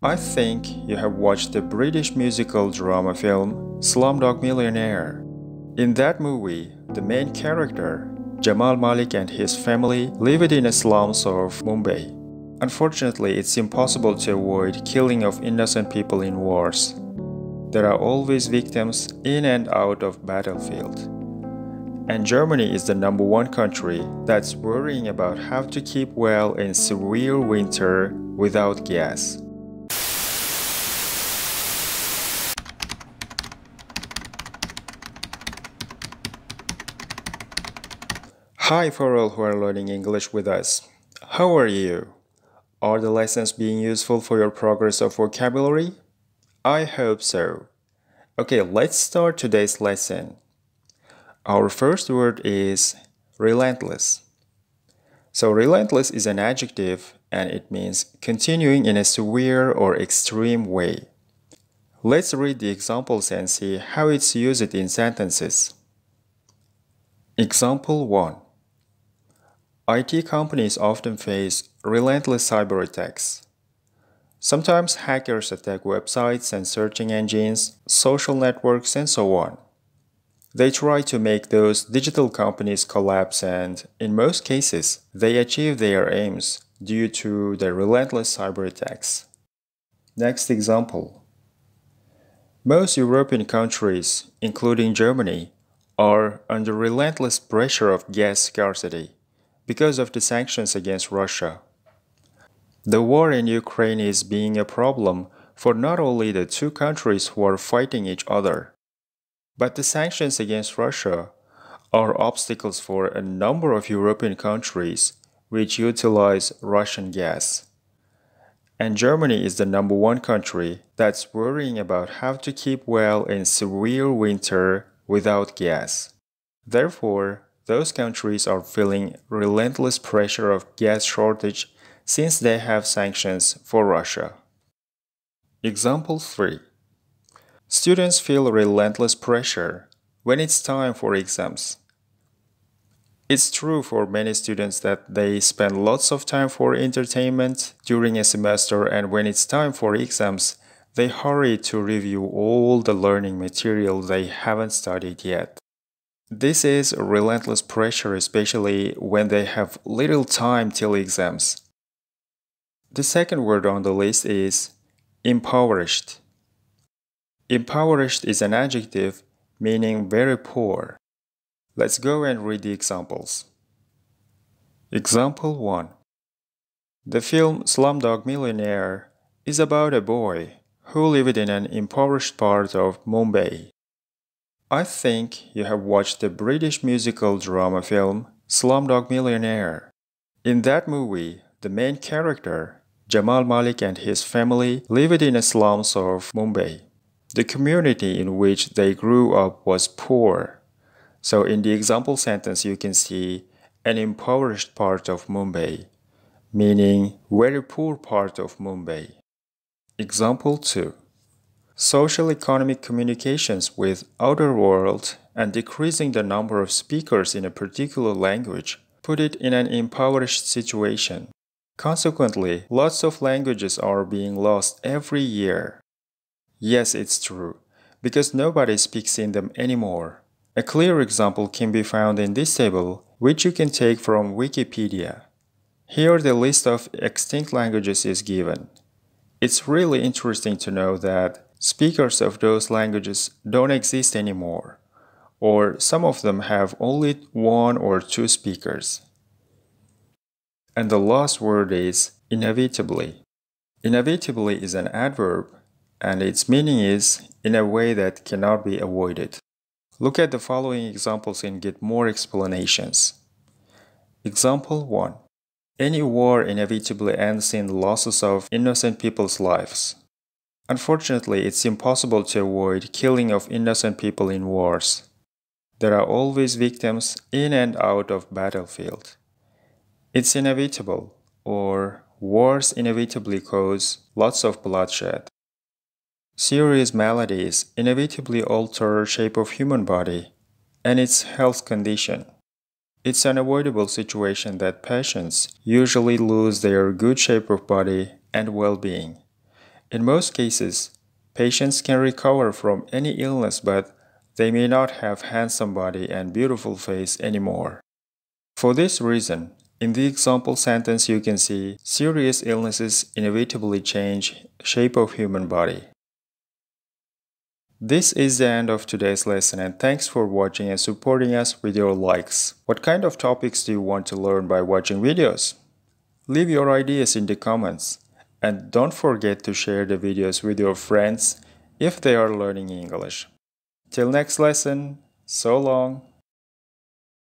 I think you have watched the British musical drama film Slumdog Millionaire. In that movie, the main character, Jamal Malik and his family lived in the slums of Mumbai. Unfortunately, it's impossible to avoid killing of innocent people in wars. There are always victims in and out of battlefield. And Germany is the number one country that's worrying about how to keep well in severe winter without gas. Hi for all who are learning English with us. How are you? Are the lessons being useful for your progress of vocabulary? I hope so. Okay, let's start today's lesson. Our first word is relentless. So relentless is an adjective and it means continuing in a severe or extreme way. Let's read the examples and see how it's used in sentences. Example 1. IT companies often face relentless cyber attacks. Sometimes hackers attack websites and searching engines, social networks, and so on. They try to make those digital companies collapse and, in most cases, they achieve their aims due to the relentless cyber attacks. Next example. Most European countries, including Germany, are under relentless pressure of gas scarcity because of the sanctions against Russia. The war in Ukraine is being a problem for not only the two countries who are fighting each other, but the sanctions against Russia are obstacles for a number of European countries which utilize Russian gas. And Germany is the number one country that's worrying about how to keep well in severe winter without gas. Therefore, those countries are feeling relentless pressure of gas shortage since they have sanctions for Russia. Example 3. Students feel relentless pressure when it's time for exams. It's true for many students that they spend lots of time for entertainment during a semester, and when it's time for exams, they hurry to review all the learning material they haven't studied yet. This is relentless pressure, especially when they have little time till exams. The second word on the list is impoverished. Impoverished is an adjective meaning very poor. Let's go and read the examples. Example 1. The film Slumdog Millionaire is about a boy who lived in an impoverished part of Mumbai. I think you have watched the British musical drama film Slumdog Millionaire. In that movie, the main character, Jamal Malik and his family lived in the slums of Mumbai. The community in which they grew up was poor. So in the example sentence you can see an impoverished part of Mumbai, meaning very poor part of Mumbai. Example 2. Social economic communications with outer world and decreasing the number of speakers in a particular language put it in an impoverished situation. Consequently, lots of languages are being lost every year. Yes, it's true, because nobody speaks in them anymore. A clear example can be found in this table, which you can take from Wikipedia. Here the list of extinct languages is given. It's really interesting to know that speakers of those languages don't exist anymore, or some of them have only one or two speakers. And the last word is inevitably. Inevitably is an adverb, and its meaning is in a way that cannot be avoided. Look at the following examples and get more explanations. Example 1. Any war inevitably ends in losses of innocent people's lives. Unfortunately, it's impossible to avoid killing of innocent people in wars. There are always victims in and out of battlefield. It's inevitable, or wars inevitably cause lots of bloodshed. Serious maladies inevitably alter shape of human body and its health condition. It's an unavoidable situation that patients usually lose their good shape of body and well-being. In most cases, patients can recover from any illness, but they may not have handsome body and beautiful face anymore. For this reason, in the example sentence you can see serious illnesses inevitably change shape of human body. This is the end of today's lesson, and thanks for watching and supporting us with your likes. What kind of topics do you want to learn by watching videos? Leave your ideas in the comments, and don't forget to share the videos with your friends if they are learning English. Till next lesson, so long.